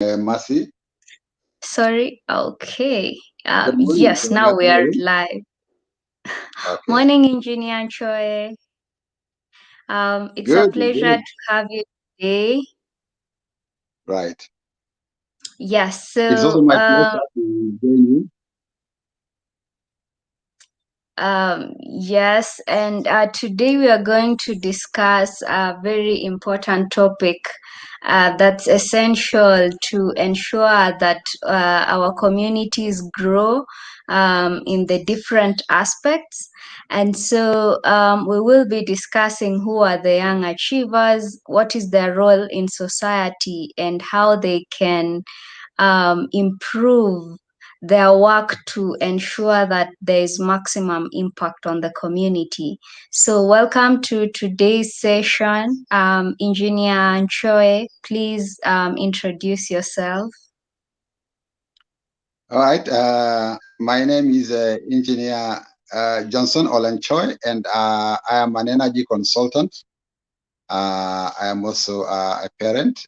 Mercy. Sorry. Okay. Good morning. Yes, Sonia. now we How are are you? live. Okay. Morning, Engineer Nchoe. It's a Good, pleasure good. to have you today. Right. Yes. It's also my pleasure to join you. Yes, and today we are going to discuss a very important topic that's essential to ensure that our communities grow in the different aspects. And so we will be discussing who are the young achievers, what is their role in society, and how they can improve their work to ensure that there is maximum impact on the community. So, welcome to today's session. Engineer Nchoe, please introduce yourself. All right. My name is Engineer Johnson Ole Nchoe, and I am an energy consultant. I am also a parent,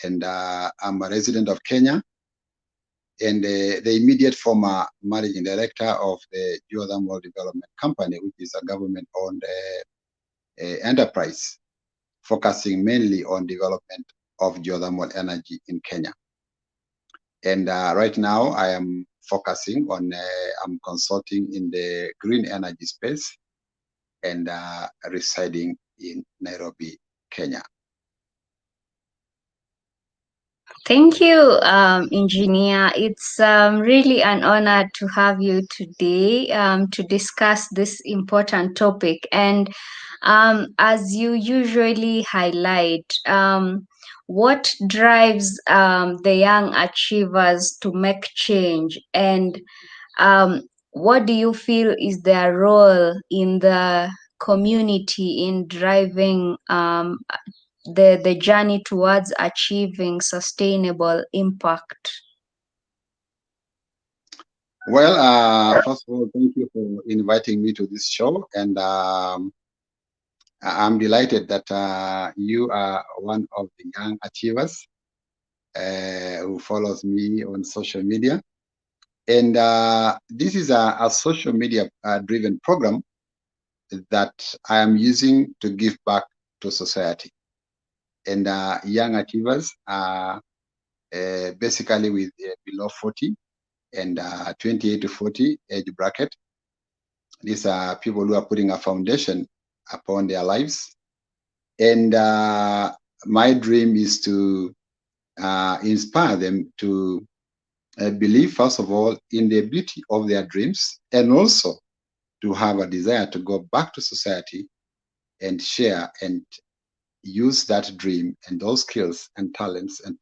and I'm a resident of Kenya, and the immediate former managing director of the Geothermal Development Company, which is a government-owned enterprise focusing mainly on development of geothermal energy in Kenya. And right now I am focusing on, I'm consulting in the green energy space and residing in Nairobi, Kenya. Thank you, Engineer. It's really an honor to have you today to discuss this important topic. And as you usually highlight, what drives the young achievers to make change? And what do you feel is their role in the community in driving the journey towards achieving sustainable impact? Well, first of all, thank you for inviting me to this show. And I'm delighted that you are one of the young achievers who follows me on social media. And this is a social media driven program that I am using to give back to society. And young achievers are basically with below 40 and 28 to 40 age bracket. These are people who are putting a foundation upon their lives. And my dream is to inspire them to believe, first of all, in the beauty of their dreams, and also to have a desire to go back to society and share and use that dream and those skills and talents and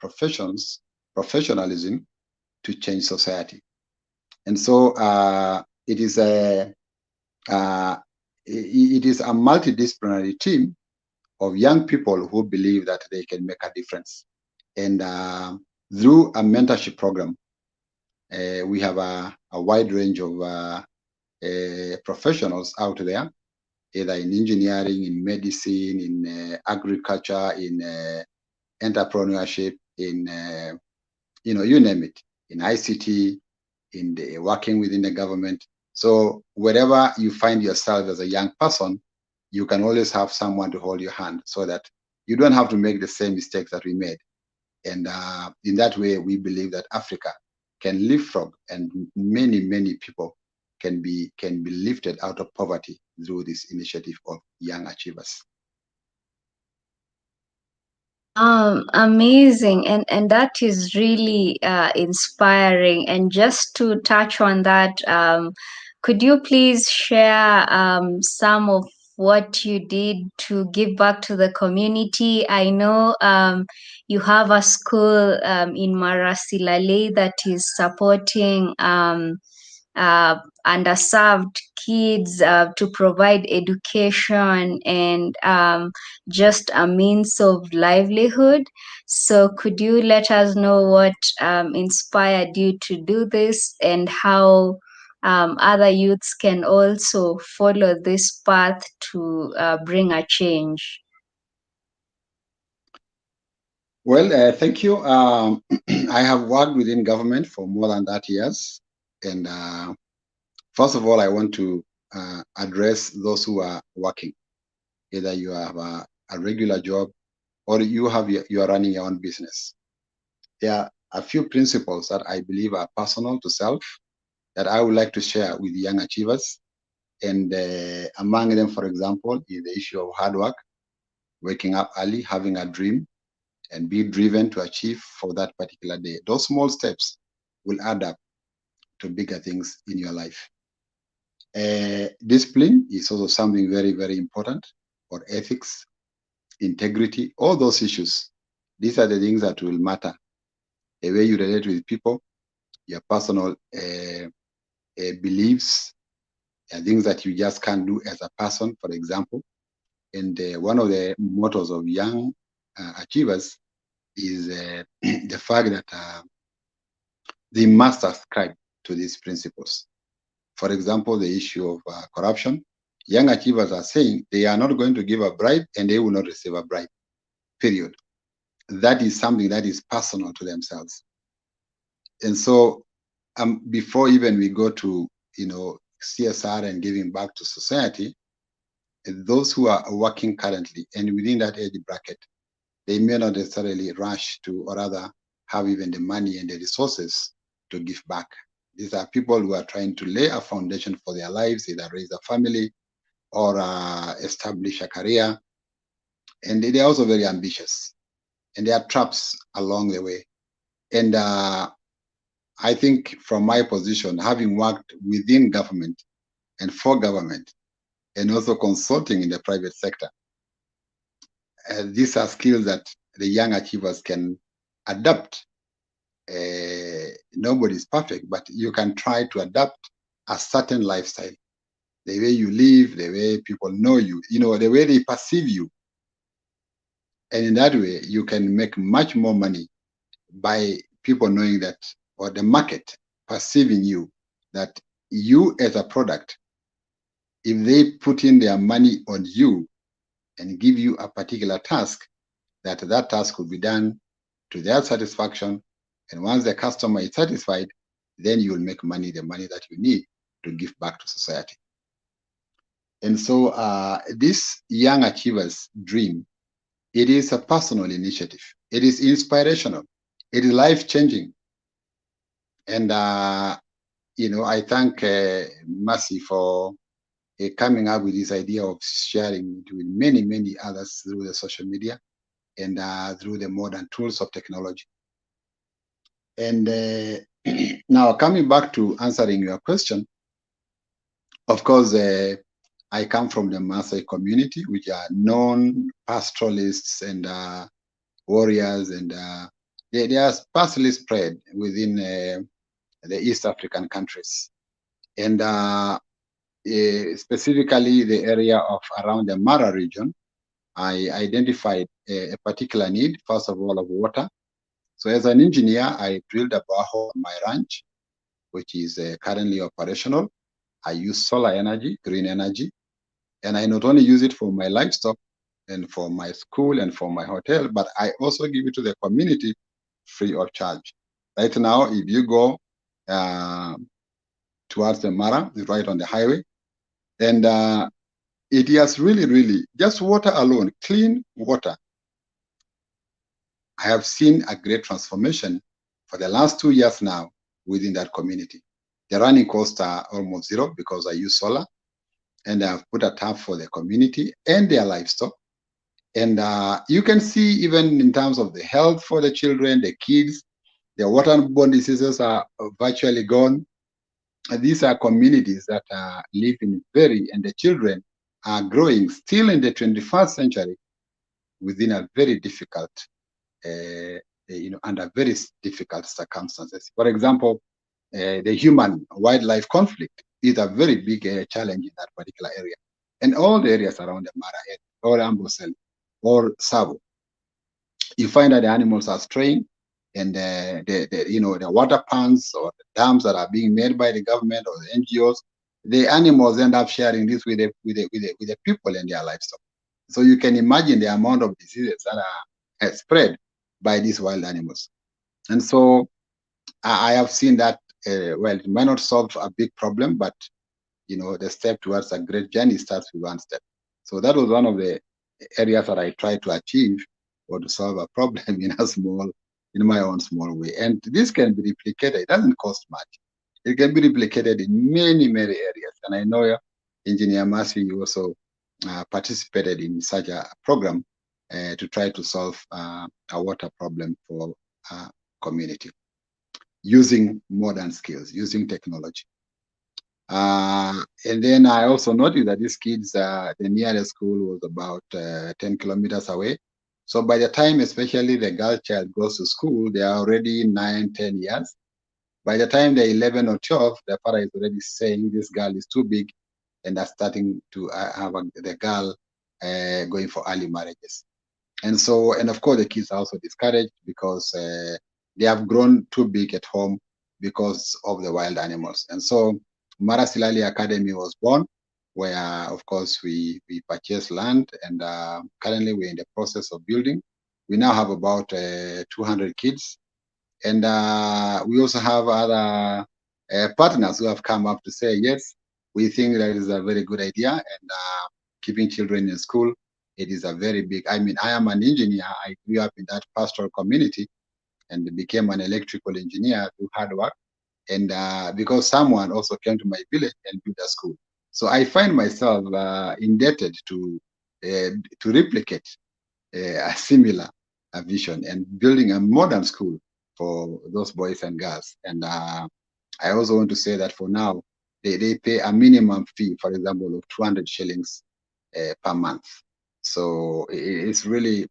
professionalism to change society. And so uh, it is a multidisciplinary team of young people who believe that they can make a difference. And through a mentorship program, we have a wide range of professionals out there, either in engineering, in medicine, in agriculture, in entrepreneurship, in you name it, in ICT, in the working within the government. So wherever you find yourself as a young person, you can always have someone to hold your hand so that you don't have to make the same mistakes that we made. And in that way, we believe that Africa can leapfrog, and many people can be lifted out of poverty through this initiative of young achievers. Amazing, and that is really inspiring. And just to touch on that, could you please share some of what you did to give back to the community? I know you have a school in Marasilale that is supporting uh, underserved kids to provide education and just a means of livelihood. So, could you let us know what inspired you to do this and how other youths can also follow this path to bring a change? Well, thank you. I have worked within government for more than that years. And first of all, I want to address those who are working. Either you have a regular job or you are running your own business. There are a few principles that I believe are personal to self that I would like to share with young achievers. And among them, for example, is the issue of hard work, waking up early, having a dream, and be driven to achieve for that particular day. Those small steps will add up to bigger things in your life. Discipline is also something very, very important, or ethics, integrity, all those issues. These are the things that will matter. The way you relate with people, your personal beliefs, things that you just can't do as a person, for example. And one of the mottos of young achievers is the fact that they must ascribe to these principles. For example, the issue of corruption. Young achievers are saying they are not going to give a bribe and they will not receive a bribe, period. That is something that is personal to themselves. And so before even we go to, CSR and giving back to society, those who are working currently and within that age bracket, they may not necessarily rush to, or rather have even the money and the resources to give back. These are people who are trying to lay a foundation for their lives, either raise a family or establish a career. And they are also very ambitious. And there are traps along the way. And I think from my position, having worked within government and for government, and also consulting in the private sector, these are skills that the young achievers can adapt. Nobody's perfect, but you can try to adapt a certain lifestyle. The way you live, the way people know you, the way they perceive you. And in that way, you can make much more money by people knowing that, or the market perceiving you, that you as a product, if they put in their money on you and give you a particular task, that task will be done to their satisfaction. And once the customer is satisfied, then you will make money, the money that you need to give back to society. And so this young achievers dream, it is a personal initiative. It is inspirational. It is life-changing. And, I thank Mercy for coming up with this idea of sharing it with many, many others through the social media and through the modern tools of technology. And now coming back to answering your question, of course, I come from the Maasai community, which are known pastoralists and warriors, and they are sparsely spread within the East African countries. And specifically the area of around the Mara region, I identified a particular need, first of all, of water. So as an engineer, I drilled a borehole on my ranch, which is currently operational. I use solar energy, green energy, and I not only use it for my livestock and for my school and for my hotel, but I also give it to the community free of charge. Right now, if you go towards the Mara, right on the highway, and it has really, really, just water alone, clean water. I have seen a great transformation for the last 2 years now within that community. The running costs are almost zero because I use solar, and I've put a tap for the community and their livestock. And you can see even in terms of the health for the children, the kids, the waterborne diseases are virtually gone. And these are communities that live in and the children are growing still in the 21st century within a very difficult, under very difficult circumstances. For example, the human-wildlife conflict is a very big challenge in that particular area. And all the areas around the Mara area, or Amboseli, or Savo, you find that the animals are straying, and the water ponds or the dams that are being made by the government or the NGOs, the animals end up sharing this with the people and their livestock. So you can imagine the amount of diseases that are spread by these wild animals. And so I have seen that, well, it might not solve a big problem, but the step towards a great journey starts with one step. So that was one of the areas that I tried to achieve or to solve a problem in my own small way. And this can be replicated. It doesn't cost much. It can be replicated in many, many areas. And I know Engineer Mercy, you also participated in such a program to try to solve a water problem for community using modern skills, using technology. And then I also noticed that these kids, the nearest school was about 10 kilometers away. So by the time, especially the girl child goes to school, they are already 9, 10 years. By the time they're 11 or 12, the father is already saying this girl is too big and are starting to have the girl going for early marriages. And so, and of course, the kids are also discouraged because they have grown too big at home because of the wild animals. And so, Mara Silali Academy was born, where, of course, we purchased land, and currently we're in the process of building. We now have about 200 kids, and we also have other partners who have come up to say, yes, we think that is a very good idea, and keeping children in school, it is a very big, I mean, I am an engineer. I grew up in that pastoral community and became an electrical engineer through hard work. And because someone also came to my village and built a school. So I find myself indebted to replicate a similar vision and building a modern school for those boys and girls. And I also want to say that for now, they pay a minimum fee, for example, of 200 shillings per month. So it's really,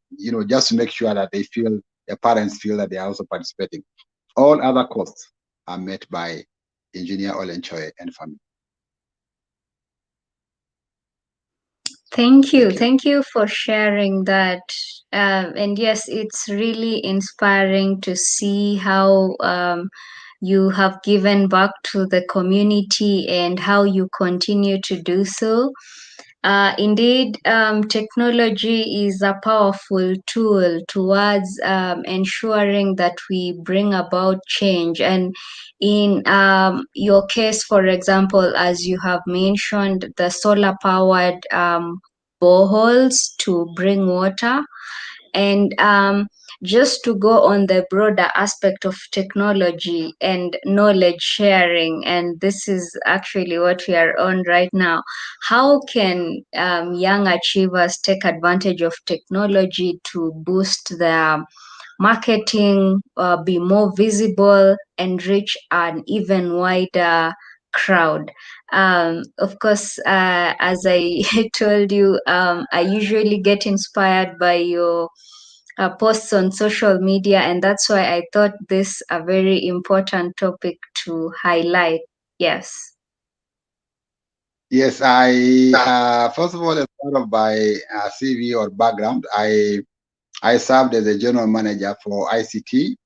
just to make sure that the parents feel that they are also participating. All other costs are met by Engineer Ole Nchoe and family. Thank you. Thank you for sharing that. And yes, it's really inspiring to see how you have given back to the community and how you continue to do so. Indeed, technology is a powerful tool towards ensuring that we bring about change. And in your case, for example, as you have mentioned, the solar powered boreholes to bring water. And just to go on the broader aspect of technology and knowledge sharing, and this is actually what we are on right now. How can young achievers take advantage of technology to boost their marketing, be more visible, and reach an even wider crowd? Of course, as I told you, I usually get inspired by your posts on social media, and that's why I thought this a very important topic to highlight. Yes. Yes, I first of all, as part of my CV or background, I served as a general manager for ICT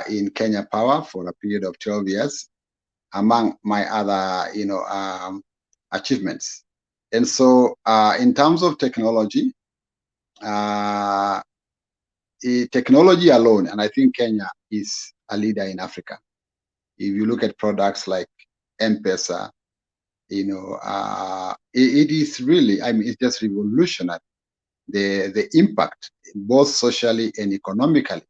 in Kenya Power for a period of 12 years, among my other, achievements. And so, in terms of technology, technology alone, and I think Kenya is a leader in Africa. If you look at products like M-Pesa, it is really, I mean, it's just revolutionary. The impact, both socially and economically,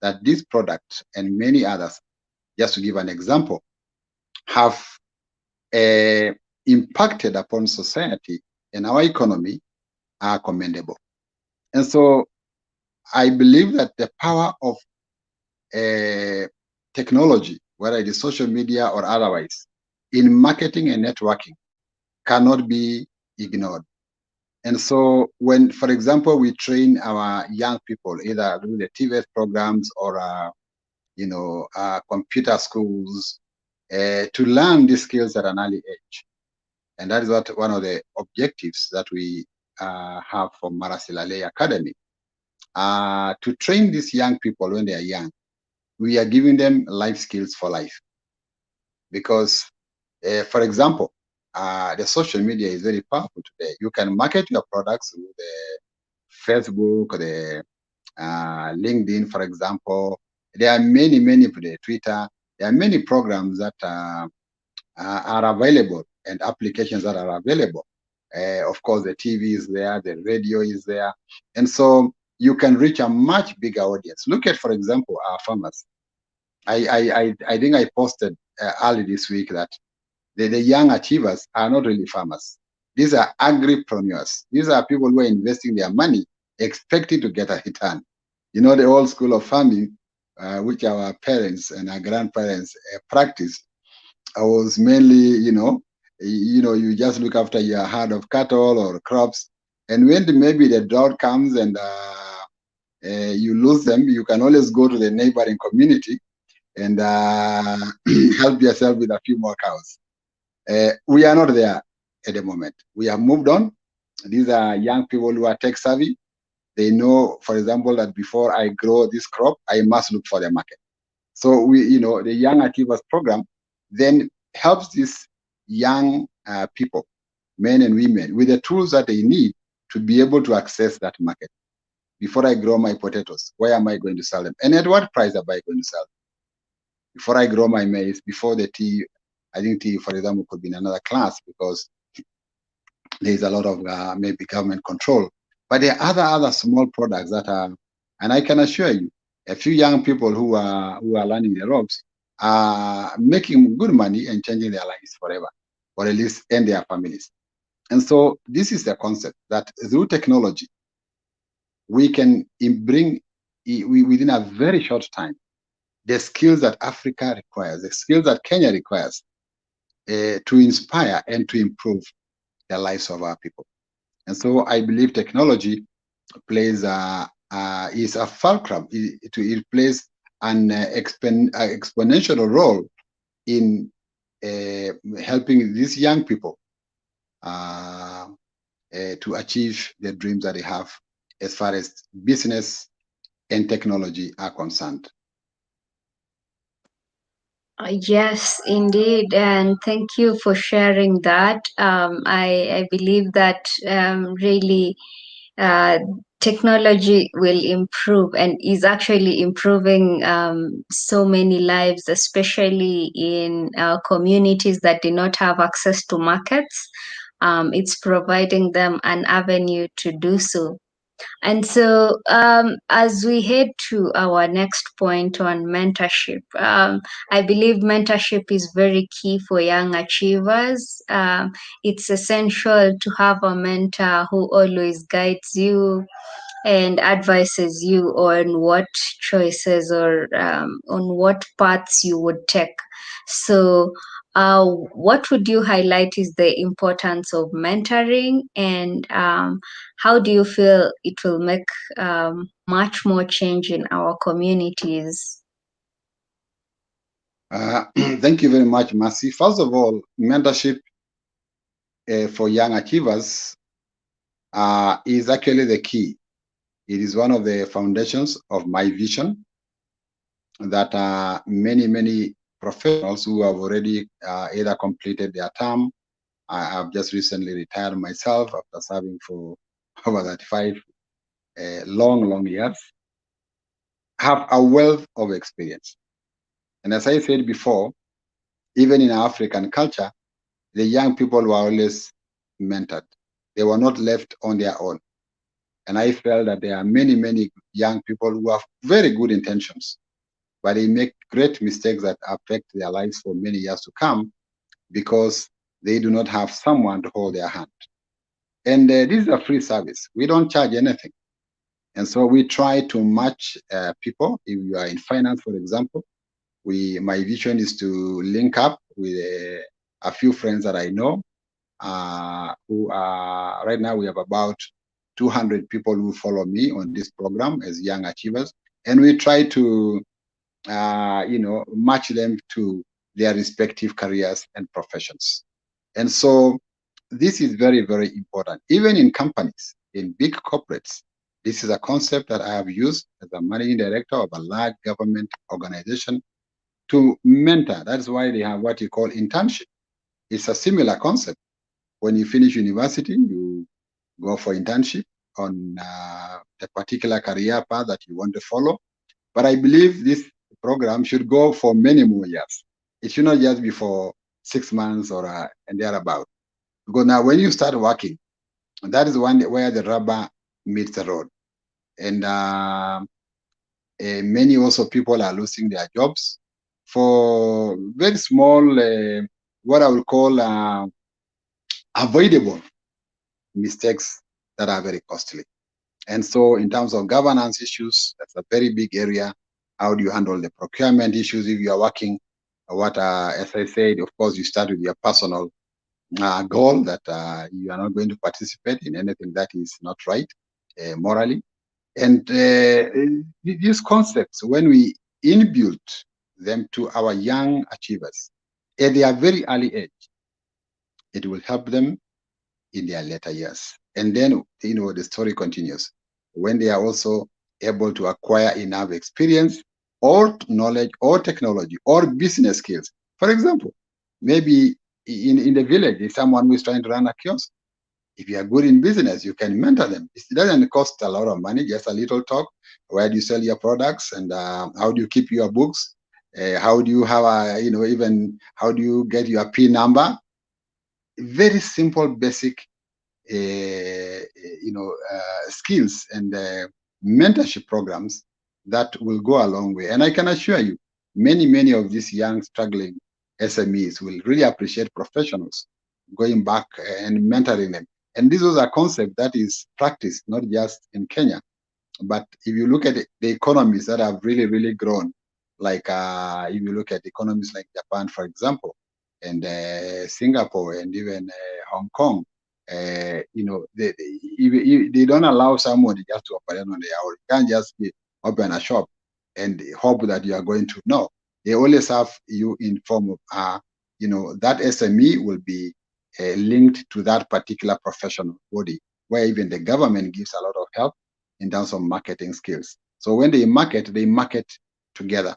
that this product and many others, just to give an example, have impacted upon society and our economy are commendable. And so I believe that the power of technology, whether it is social media or otherwise, in marketing and networking cannot be ignored. And so when, for example, we train our young people, either through the TVS programs or, computer schools, to learn these skills at an early age. And that is one of the objectives that we have for Mara Silali Academy. To train these young people when they are young, we are giving them life skills for life. Because, for example, the social media is very powerful today. You can market your products with the Facebook, the LinkedIn, for example. There are many Twitter. There are many programs that are available and applications that are available. Of course, the TV is there, the radio is there. And so you can reach a much bigger audience. Look at, for example, our farmers. I think I posted early this week that the young achievers are not really farmers. These are agripreneurs. These are people who are investing their money expecting to get a return. You know, the old school of farming, which our parents and our grandparents practiced, was mainly, you just look after your herd of cattle or crops. And when maybe the drought comes and you lose them, you can always go to the neighboring community and help yourself with a few more cows. We are not there at the moment. We have moved on. These are young people who are tech savvy. They know, for example, that before I grow this crop, I must look for the market. So the Young Achievers program then helps these young people, men and women, with the tools that they need to be able to access that market. Before I grow my potatoes, where am I going to sell them? And at what price am I going to sell them? Before I grow my maize, before the tea, I think tea, for example, could be in another class because there's a lot of maybe government control. But there are other small products that are, and I can assure you, a few young people who are learning the ropes are making good money and changing their lives forever, or at least and their families. And so this is the concept that through technology, we can bring within a very short time the skills that Africa requires, the skills that Kenya requires to inspire and to improve the lives of our people. And so I believe technology plays is a fulcrum. It plays an exponential role in helping these young people to achieve the dreams that they have as far as business and technology are concerned. Yes, indeed, and thank you for sharing that. I believe that really uh, technology will improve and is actually improving so many lives, especially in communities that do not have access to markets. It's providing them an avenue to do so. And so, as we head to our next point on mentorship, I believe mentorship is very key for young achievers. It's essential to have a mentor who always guides you and advises you on what choices or on what paths you would take. So, what would you highlight is the importance of mentoring, and how do you feel it will make much more change in our communities? Thank you very much, Mercy. First of all, mentorship for young achievers is actually the key. It is one of the foundations of my vision that many professionals who have already either completed their term. I have just recently retired myself after serving for over 35 long years, have a wealth of experience. And as I said before, even in African culture, the young people were always mentored. They were not left on their own. And I felt that there are many young people who have very good intentions, but they make great mistakes that affect their lives for many years to come because they do not have someone to hold their hand. And this is a free service. We don't charge anything. And so we try to match people. If you are in finance, for example, my vision is to link up with a few friends that I know who are, right now we have about 200 people who follow me on this program as young achievers. And we try to, match them to their respective careers and professions. And so this is very important. Even in companies, in big corporates, this is a concept that I have used as a managing director of a large government organization to mentor. That's why they have what you call internship. It's a similar concept. When you finish university, you go for internship on the particular career path that you want to follow. But I believe this program should go for many more years. It should not just be for 6 months or and thereabout. Because now when you start working, that is where the rubber meets the road. And many also people are losing their jobs for very small, what I would call avoidable mistakes that are very costly. And so in terms of governance issues, that's a very big area. How do you handle the procurement issues if you are working? As I said, of course, you start with your personal goal that you are not going to participate in anything that is not right morally. And these concepts, when we inbuilt them to our young achievers at their very early age, it will help them in their later years. And then, the story continues. When they are also able to acquire enough experience or knowledge or technology or business skills. For example, maybe in the village, if someone who is trying to run a kiosk, if you are good in business, you can mentor them. It doesn't cost a lot of money, just a little talk. Where do you sell your products, and how do you keep your books? How do you have even how do you get your P number? Very simple, basic, skills and mentorship programs that will go a long way. And I can assure you, many of these young struggling SMEs will really appreciate professionals going back and mentoring them. And this was a concept that is practiced not just in Kenya, but if you look at the economies that have really grown, like if you look at economies like Japan, for example, and Singapore, and even Hong Kong, they don't allow someone just to operate on their own. You can't just open a shop and hope that you are going to know. They always have you in form of that SME will be linked to that particular professional body, where even the government gives a lot of help in terms of marketing skills. So when they market together.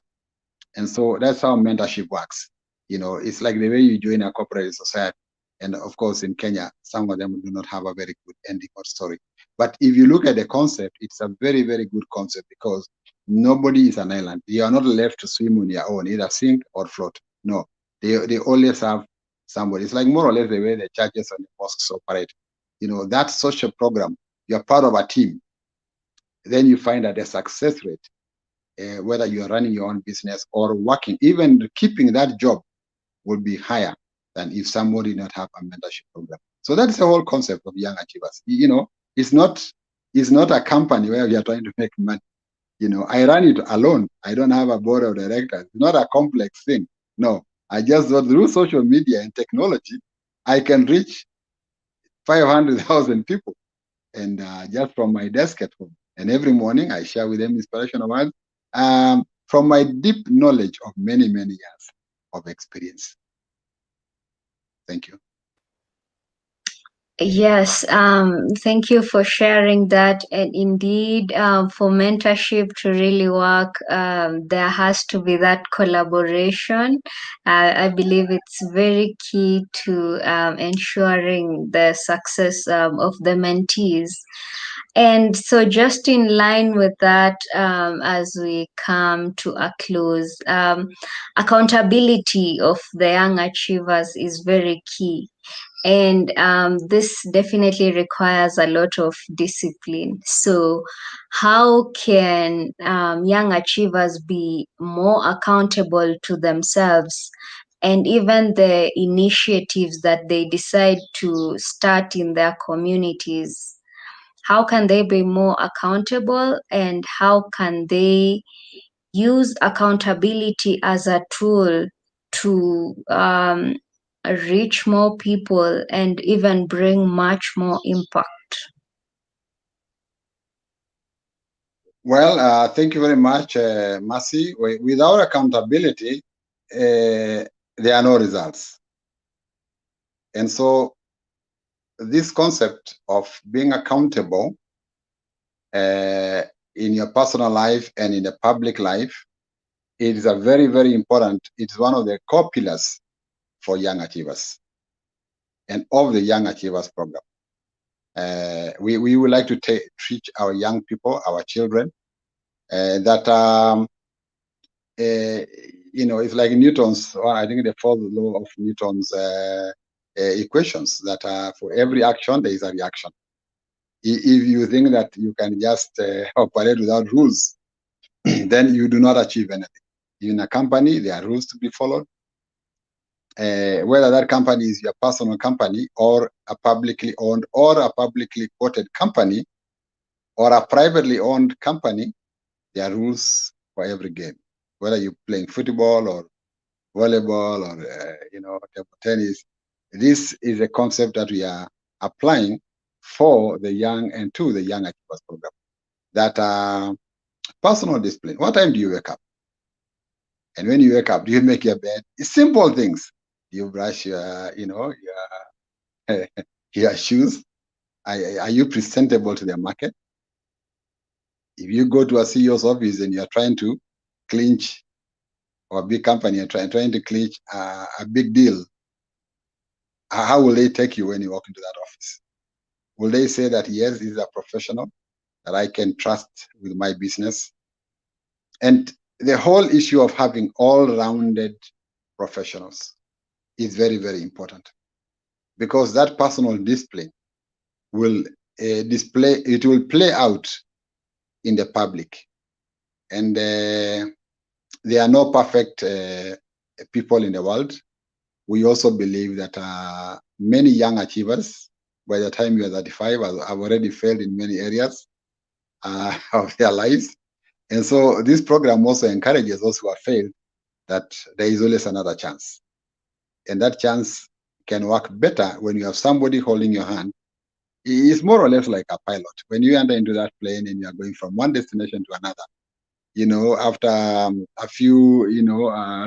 And so that's how mentorship works. It's like the way you join a corporate society. And of course, in Kenya, some of them do not have a very good ending or story. But if you look at the concept, it's a very good concept, because nobody is an island. You are not left to swim on your own, either sink or float. No, they always have somebody. It's like more or less the way the churches and the mosques operate. That social program, you're part of a team. Then you find that the success rate, whether you are running your own business or working, even keeping that job, will be higher than if somebody did not have a mentorship program. So that's the whole concept of Young Achievers. It's not a company where we are trying to make money. I run it alone. I don't have a board of directors. It's not a complex thing. No, I just thought through social media and technology, I can reach 500,000 people, and just from my desk at home. And every morning I share with them inspirational words from my deep knowledge of many years of experience. Thank you. Yes, thank you for sharing that. And indeed, for mentorship to really work, there has to be that collaboration. I believe it's very key to ensuring the success of the mentees. And so, just in line with that, as we come to a close, accountability of the young achievers is very key. And this definitely requires a lot of discipline. So, how can young achievers be more accountable to themselves and even the initiatives that they decide to start in their communities? How can they be more accountable, and how can they use accountability as a tool to reach more people and even bring much more impact? Well, thank you very much, Mercy. Without accountability, there are no results. And so this concept of being accountable in your personal life and in the public life, it is a very important. It's one of the core pillars for young achievers and of the Young Achievers program. we would like to teach our young people, our children, that it's like Newton's, or I think the fourth law of Newton's equations, that for every action there is a reaction. If you think that you can just operate without rules, then you do not achieve anything. In a company, there are rules to be followed. Whether that company is your personal company or a publicly owned or a publicly quoted company or a privately owned company, there are rules for every game. Whether you're playing football or volleyball or table tennis, this is a concept that we are applying for the young and to the Young Achievers Program. That personal discipline. What time do you wake up? And when you wake up, do you make your bed? It's simple things. Do you brush your your shoes? Are you presentable to the market? If you go to a CEO's office and you're trying to clinch, or a big company and trying to clinch a big deal, how will they take you when you walk into that office? Will they say that, yes, this is a professional that I can trust with my business? And the whole issue of having all-rounded professionals is very, very important, because that personal discipline will play out in the public. And there are no perfect people in the world. We also believe that many young achievers, by the time you are 35, have already failed in many areas of their lives. And so this program also encourages those who have failed that there is always another chance. And that chance can work better when you have somebody holding your hand. It's more or less like a pilot. When you enter into that plane and you are going from one destination to another, after a few,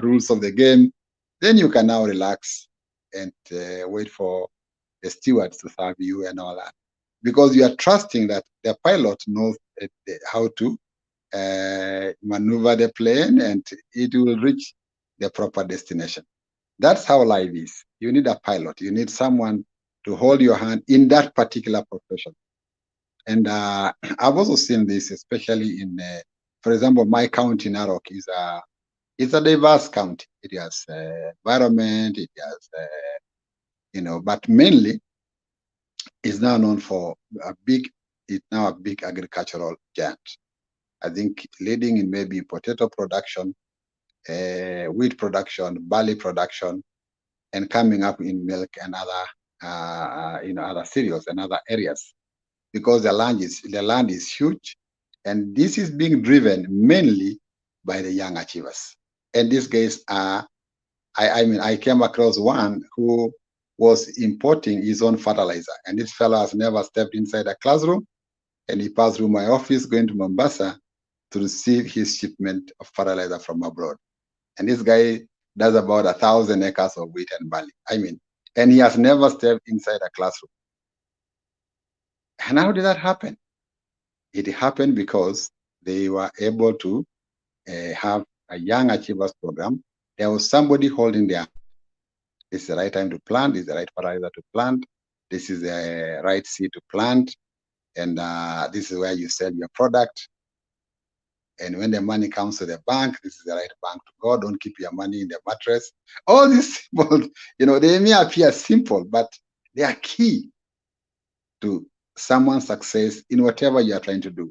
rules of the game, then you can now relax and wait for the stewards to serve you and all that. Because you are trusting that the pilot knows how to maneuver the plane and it will reach the proper destination. That's how life is. You need a pilot. You need someone to hold your hand in that particular profession. And I've also seen this, especially in, for example, my county, Narok, it's a diverse county. It has environment, it has, but mainly it's now known for it's now a big agricultural giant. I think leading in maybe potato production, wheat production, barley production, and coming up in milk and other cereals and other areas, because the land is huge, and this is being driven mainly by the young achievers. And these guys are, I came across one who was importing his own fertilizer, and this fellow has never stepped inside a classroom, and he passed through my office going to Mombasa to receive his shipment of fertilizer from abroad. And this guy does about 1,000 acres of wheat and barley. And he has never stepped inside a classroom. And how did that happen? It happened because they were able to have a Young Achievers program. There was somebody holding their hand. This is the right time to plant. This is the right fertilizer to plant. This is the right seed to plant. And this is where you sell your product. And when the money comes to the bank, this is the right bank to go. Don't keep your money in the mattress. All these simple, they may appear simple, but they are key to someone's success in whatever you are trying to do.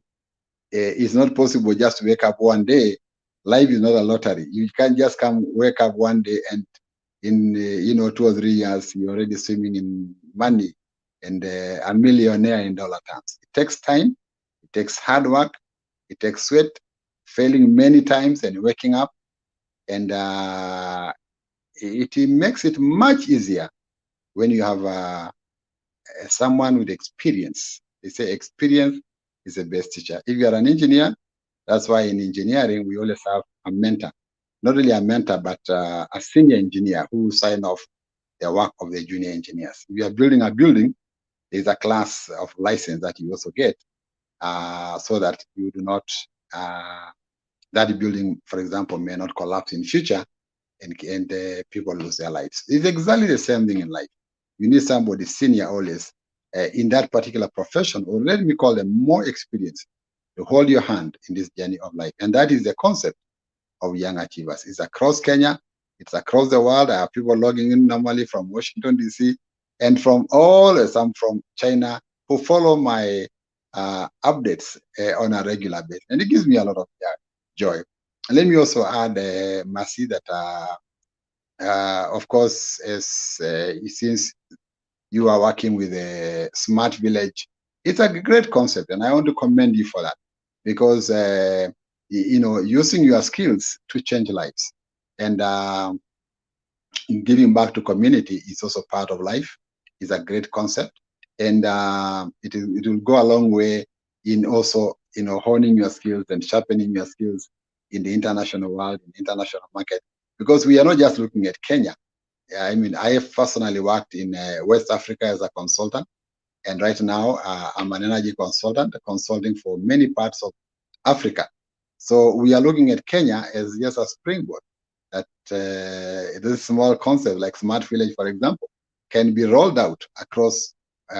It's not possible just to wake up one day. Life is not a lottery. You can't just wake up one day and in 2 or 3 years, you're already swimming in money and a millionaire in dollar terms. It takes time. It takes hard work. It takes sweat, failing many times and waking up. And it makes it much easier when you have someone with experience. They say experience is the best teacher. If you are an engineer, that's why in engineering, we always have a mentor. Not really a mentor, but a senior engineer who will sign off the work of the junior engineers. If you are building a building, there's a class of license that you also get so that you do not, that building, for example, may not collapse in future and people lose their lives. It's exactly the same thing in life. You need somebody senior always in that particular profession, or let me call them more experienced, to hold your hand in this journey of life. And that is the concept of Young Achievers. It's across Kenya, it's across the world. I have people logging in normally from Washington, D.C., and from some from China, who follow my updates on a regular basis. And it gives me a lot of joy. And let me also add, Mercy, that of course, since you are working with a smart village, it's a great concept, and I want to commend you for that, because using your skills to change lives and giving back to community is also part of life. Is a great concept, and it will go a long way in also honing your skills and sharpening your skills in the international world, in the international market, because we are not just looking at Kenya. I mean, I have personally worked in West Africa as a consultant, and right now I'm an energy consultant, consulting for many parts of Africa. So we are looking at Kenya as just a springboard, that this small concept like Smart Village, for example, can be rolled out across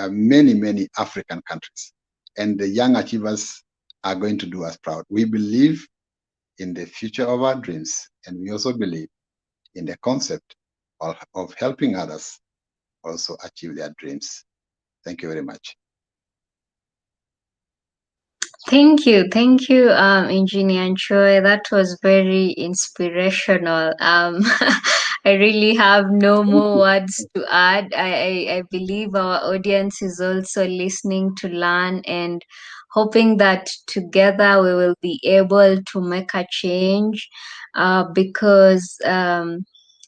many, many African countries. And the Young Achievers are going to do us proud. We believe in the future of our dreams, and we also believe in the concept of helping others also achieve their dreams. Thank you very much. Thank you, Engineer Nchoe. That was very inspirational. I really have no more words to add. I believe our audience is also listening to learn and hoping that together we will be able to make a change, because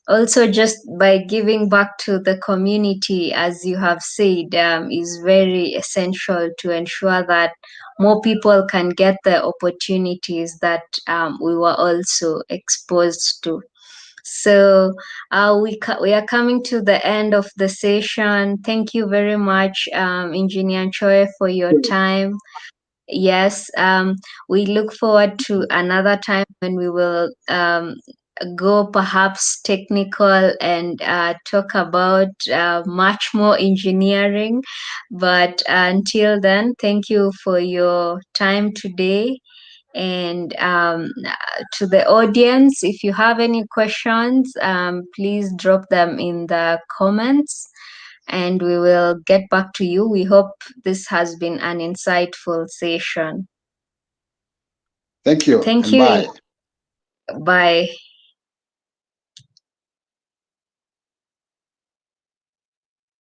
also just by giving back to the community, as you have said, is very essential to ensure that more people can get the opportunities that we were also exposed to. So we are coming to the end of the session. Thank you very much, Engineer Choi, for your time. Yes, we look forward to another time when we will go perhaps technical and talk about much more engineering. But until then, thank you for your time today. And to the audience, if you have any questions, please drop them in the comments and we will get back to you. We hope this has been an insightful session. Thank you, Thank and you. bye. Bye.